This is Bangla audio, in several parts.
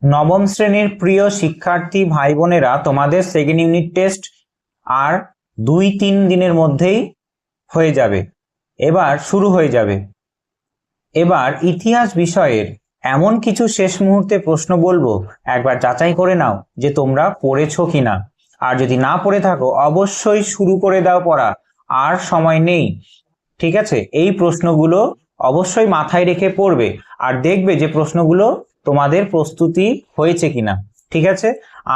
নবম শ্রেণীর প্রিয় শিক্ষার্থী ভাই বোনেরা, তোমাদের সেকেন্ড ইউনিট টেস্ট আর 2-3 দিনের মধ্যেই হয়ে যাবে। এবার শুরু হয়ে যাবে। এবার ইতিহাস বিষয়ের এমন কিছু শেষ মুহূর্তে প্রশ্ন বলবো, একবার যাচাই করে নাও যে তোমরা পড়েছো কিনা। আর যদি না পড়ে থাকো অবশ্যই শুরু করে দাও পড়া, আর সময় নেই। ঠিক আছে, এই প্রশ্নগুলো অবশ্যই মাথায় রেখে পড়বে আর দেখবে যে প্রশ্নগুলো তোমাদের প্রস্তুতি হয়েছে কিনা। ঠিক আছে,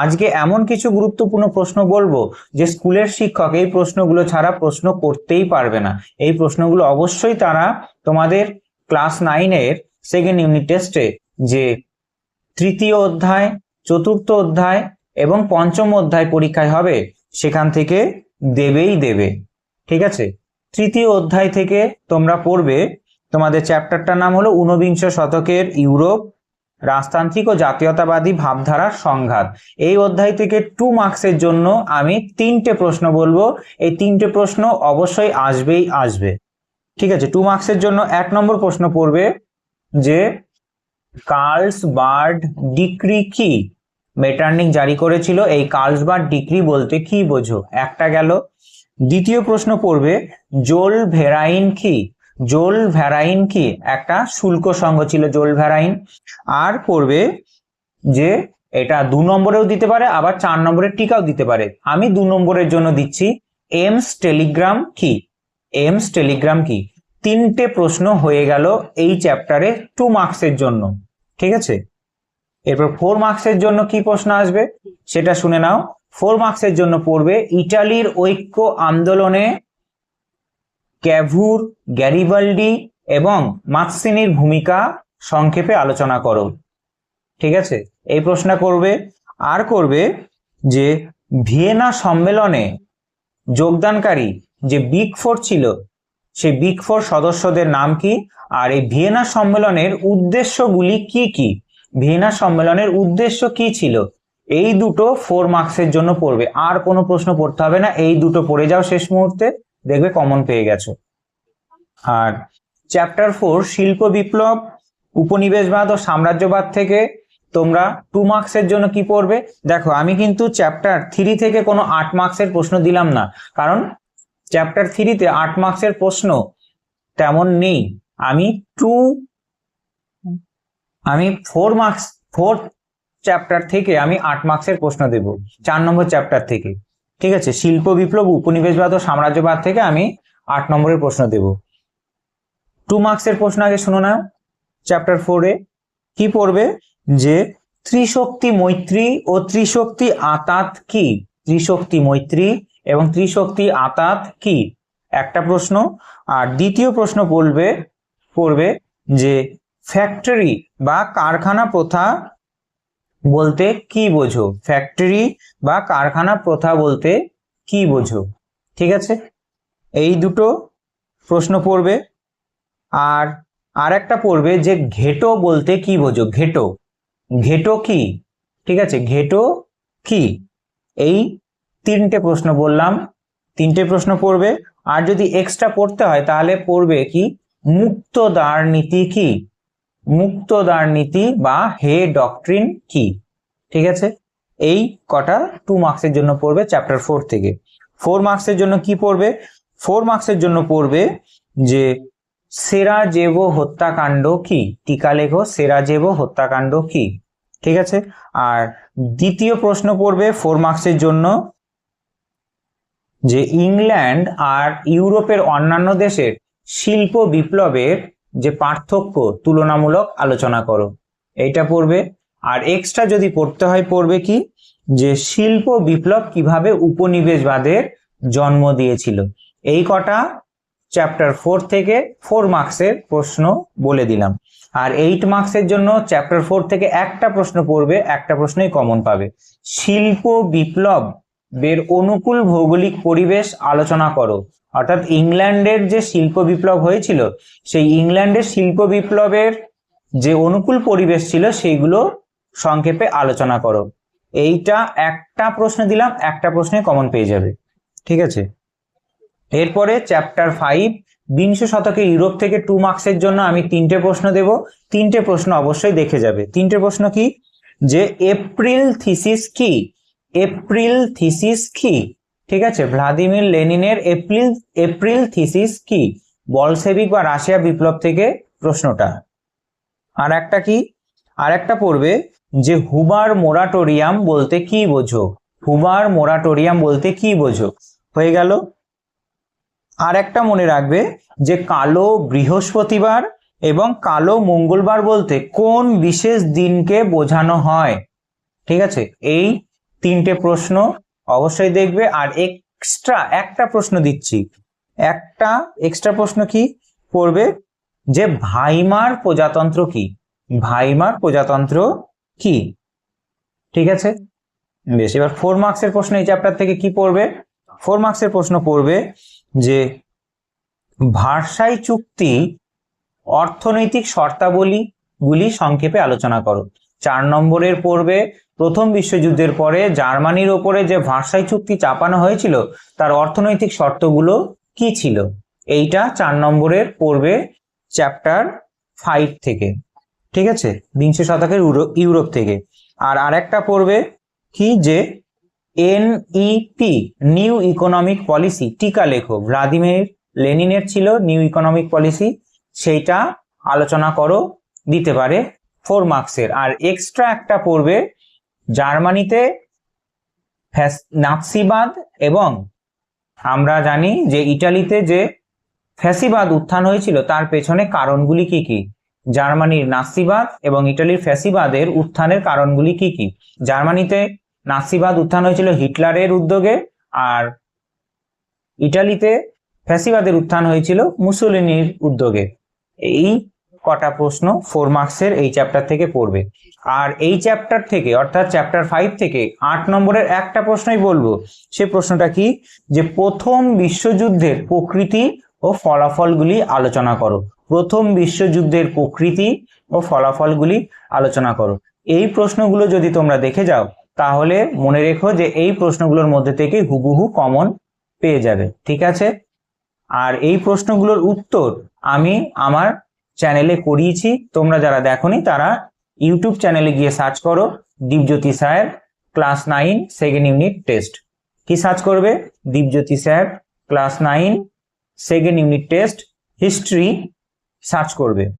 আজকে এমন কিছু গুরুত্বপূর্ণ প্রশ্ন বলবো যে স্কুলের শিক্ষক এই প্রশ্নগুলো ছাড়া প্রশ্ন করতেই পারবে না। এই প্রশ্নগুলো অবশ্যই তারা তোমাদের ক্লাস 9-এর সেকেন্ড ইউনিট টেস্টে, যে তৃতীয় অধ্যায়, চতুর্থ অধ্যায় এবং পঞ্চম অধ্যায় পরীক্ষায় হবে, সেখান থেকে দেবেই দেবে। ঠিক আছে, তৃতীয় অধ্যায় থেকে তোমরা পড়বে, তোমাদের চ্যাপ্টারটার নাম হলো ঊনবিংশ শতকের ইউরোপ, রাজতান্ত্রিক ও জাতীয়তাবাদী ভাবধারার সংঘাত। এই অধ্যায় থেকে 2 মার্কসের জন্য আমি 3টে প্রশ্ন বলবো। এই 3টে প্রশ্ন অবশ্যই আসবেই আসবে। ঠিক আছে, 2 মার্কসের জন্য 1 নম্বর প্রশ্ন পড়বে যে কার্লসবার্গ ডিক্রি কি? মেটার্নিখ জারি করেছিল। এই কার্লসবার্গ ডিক্রি বলতে কি বোঝো? একটা গেল। দ্বিতীয় প্রশ্ন পড়বে জোল ভেরাইন কি? জোল ভেরাইন কি? একটা শুল্ক সংঘ ছিল জোল ভেরাইন। আর পড়বে যে এটা 2 নম্বরেও দিতে পারে, আবার 4 নম্বরের টিকাও দিতে পারে। আমি 2 নম্বরের জন্য দিচ্ছি এমস টেলিগ্রাম কি? এমস টেলিগ্রাম কি? 3টে প্রশ্ন হয়ে গেল এই চ্যাপ্টারে 2 মার্কসের জন্য। ঠিক আছে, এরপর 4 মার্কসের জন্য কি প্রশ্ন আসবে সেটা শুনে নাও। 4 মার্কসের জন্য পড়বে ইটালির ঐক্য আন্দোলনে ক্যাভুর, গ্যারিবাল্ডি এবং মাৎসিনির ভূমিকা সংক্ষেপে আলোচনা করো। ঠিক আছে, এই প্রশ্ন করবে। আর করবে যে ভিয়েনা সম্মেলনে যোগদানকারী যে বিগ 4 ছিল, সেই বিগ 4 সদস্যদের নাম কি? আর এই ভিয়েনা সম্মেলনের উদ্দেশ্যগুলি কি কি? ভিয়েনা সম্মেলনের উদ্দেশ্য কি ছিল? এই দুটো 4 মার্কসের জন্য পড়বে। আর কোনো প্রশ্ন পড়তে হবে না, এই দুটো পড়ে যাও শেষ মুহূর্তে, দেখবে কমন পেয়ে গেছো। আর চ্যাপ্টার 4 শিল্প বিপ্লব, উপনিবেশবাদ ও সাম্রাজ্যবাদ থেকে তোমরা 2 মার্কসের জন্য কি পড়বে? দেখো, আমি কিন্তু চ্যাপ্টার 3 থেকে কোনো 8 মার্কসের প্রশ্ন দিলাম না, কারণ চ্যাপ্টার 3-তে 8 মার্কসের প্রশ্ন তেমন নেই। আমি 4 মার্কস 4 চ্যাপ্টার থেকে আমি 8 মার্কসের প্রশ্ন দেব, 4 নম্বর চ্যাপ্টার থেকে। ঠিক আছে, শিল্প বিপ্লব, উপনিবেশবাদ ও সাম্রাজ্যবাদ থেকে আমি 8 নম্বরের প্রশ্ন দেব। 2 মার্কসের প্রশ্ন আগে শুনো না। চ্যাপ্টার 4-এ কি পড়বে যে ত্রিশক্তি মৈত্রী ও ত্রিশক্তি আতাত কি? ত্রিশক্তি মৈত্রী এবং ত্রিশক্তি আতাত কি? একটা প্রশ্ন। আর দ্বিতীয় প্রশ্ন পড়বে যে ফ্যাক্টরি বা কারখানা প্রথা বলতে কি বোঝো? ফ্যাক্টরি বা কারখানা প্রথা বলতে কি বোঝো? ঠিক আছে, এই দুটো প্রশ্ন পড়বে। আর একটা পড়বে যে ঘেটো বলতে কি বোঝো? ঘেটো, ঘেটো কি? ঠিক আছে, ঘেটো কি? এই 3টে প্রশ্ন বললাম, 3টে প্রশ্ন পড়বে। আর যদি এক্সট্রা পড়তে হয় তাহলে পড়বে কি মুক্তদার নীতি কি? মুক্তদার নীতি বা হে ডক্ট্রিন কি? ঠিক আছে, এই কটা 2 মার্কসের জন্য পড়বে চ্যাপ্টার 4 থেকে। 4 মার্কসের জন্য কি পড়বে? 4 মার্কসের জন্য পড়বে যে সেরাজেভো হত্যাকাণ্ড কি? টিকা লেখো, সেরাজেভো হত্যাকাণ্ড কি? ঠিক আছে, আর দ্বিতীয় প্রশ্ন পড়বে 4 মার্কসের জন্য যে ইংল্যান্ড আর ইউরোপের অন্যান্য দেশের শিল্প বিপ্লবের যে পার্থক্য তুলনামূলক আলোচনা করো, এইটা পড়বে। আর এক্সট্রা যদি পড়তে হয় পড়বে কি যে শিল্প বিপ্লব কিভাবে উপনিবেশবাদের জন্ম দিয়েছিল। এই কটা চ্যাপ্টার 4 থেকে 4 মার্কসের প্রশ্ন বলে দিলাম। আর 8 মার্কসের জন্য চ্যাপ্টার 4 থেকে একটা প্রশ্ন পড়বে, একটা প্রশ্নই কমন পাবে। শিল্প বিপ্লব বের অনুকূল ভৌগোলিক পরিবেশ আলোচনা করো। অর্থাৎ ইংল্যান্ডের যে শিল্প বিপ্লব হয়েছিল, সেই ইংল্যান্ডের শিল্প বিপ্লবের যে অনুকূল পরিবেশ ছিল সেইগুলো সংক্ষেপে আলোচনা করো। এইটা একটা প্রশ্ন দিলাম, একটা প্রশ্নে কমন পেয়ে যাবে। ঠিক আছে, এরপরে চ্যাপ্টার 5 বিংশ শতকে ইউরোপ থেকে 2 মার্কসের জন্য আমি 3টে প্রশ্ন দেব। 3টে প্রশ্ন অবশ্যই দেখে যাবে। 3টে প্রশ্ন কি? যে এপ্রিল থিসিস কি, এপ্রিল থিসিস কি, ঠিক আছে, ভ্লাদিমির লেনিনের এপ্রিল থিসিস কি, বলশেভিক বা রাশিয়া বিপ্লব থেকে প্রশ্নটা। আর একটা কি, আর একটা পড়বে যে হুবার মোরাটোরিয়াম বলতে কি বোঝো, হুবার মোরাটোরিয়াম বলতে কি বোঝো, হয়ে গেল। আর একটা মনে রাখবে যে কালো বৃহস্পতিবার এবং কালো মঙ্গলবার বলতে কোন বিশেষ দিনকে বোঝানো হয়, ঠিক আছে। এই তিনটে প্রশ্ন অবশ্যই দেখবে। আর এক্সট্রা একটা প্রশ্ন দিচ্ছি, একটা এক্সট্রা প্রশ্ন কি পড়বে যে ভাইমার প্রজাতন্ত্র কি, ভাইমার প্রজাতন্ত্র কি, ঠিক আছে। বেশ, এবার 4 মার্কসের প্রশ্ন এই চ্যাপ্টার থেকে কি পড়বে, 4 মার্কসের প্রশ্ন পড়বে যে ভার্সাই চুক্তি অর্থনৈতিক শর্তাবলীগুলি সংক্ষেপে আলোচনা করো। 4 নম্বরের পড়বে প্রথম বিশ্বযুদ্ধের পরে জার্মানির ওপরে যে ভার্সাই চুক্তি চাপানো হয়েছিল তার অর্থনৈতিক শর্তগুলো কি ছিল, এইটা 4 নম্বরের পড়বে চ্যাপ্টার 5 থেকে, ঠিক আছে, বিংশ শতকের ইউরোপ থেকে। আর আরেকটা পড়বে কি যে এনইপি নিউ ইকোনমিক পলিসি টিকা লেখো, ভ্লাদিমির লেনিনের ছিল নিউ ইকোনমিক পলিসি, সেইটা আলোচনা করো, দিতে পারে 4 মার্কসের। আর এক্সট্রা একটা পড়বে জার্মানিতে নাৎসিবাদ এবং আমরা জানি যে ইটালিতে যে ফ্যাসিবাদ উত্থান হয়েছিল তার পেছনে কারণগুলি কি কি, জার্মানির নাৎসিবাদ এবং ইটালির ফ্যাসিবাদের উত্থানের কারণগুলি কি কি। জার্মানিতে নাৎসিবাদ উত্থান হয়েছিল হিটলারের উদ্যোগে, আর ইটালিতে ফ্যাসিবাদের উত্থান হয়েছিল মুসোলিনির উদ্যোগে। এই কটা প্রশ্ন 4 মার্কসের এই চ্যাপ্টার থেকে পড়বে। আর এই চ্যাপ্টার থেকে অর্থাৎ চ্যাপ্টার 5 থেকে 8 নম্বরের একটা প্রশ্নই বলবো, সে প্রশ্নটা কি যে প্রথম বিশ্বযুদ্ধের প্রকৃতি ও ফলাফলগুলি আলোচনা করো, প্রথম বিশ্বযুদ্ধের প্রকৃতি ও ফলাফলগুলি আলোচনা করো। এই প্রশ্নগুলো যদি তোমরা দেখে যাও তাহলে মনে রেখো যে এই প্রশ্নগুলোর মধ্যে থেকে হুবহু কমন পেয়ে যাবে, ঠিক আছে। আর এই প্রশ্নগুলোর উত্তর আমি আমার চ্যানেলে করিয়েছি, তোমরা যারা দেখোনি তারা ইউটিউব চ্যানেলে গিয়ে সার্চ করো Dipjyoti sir class 9 second unit test. কি সার্চ করবে? Dipjyoti sir class 9 second unit test history search করবে।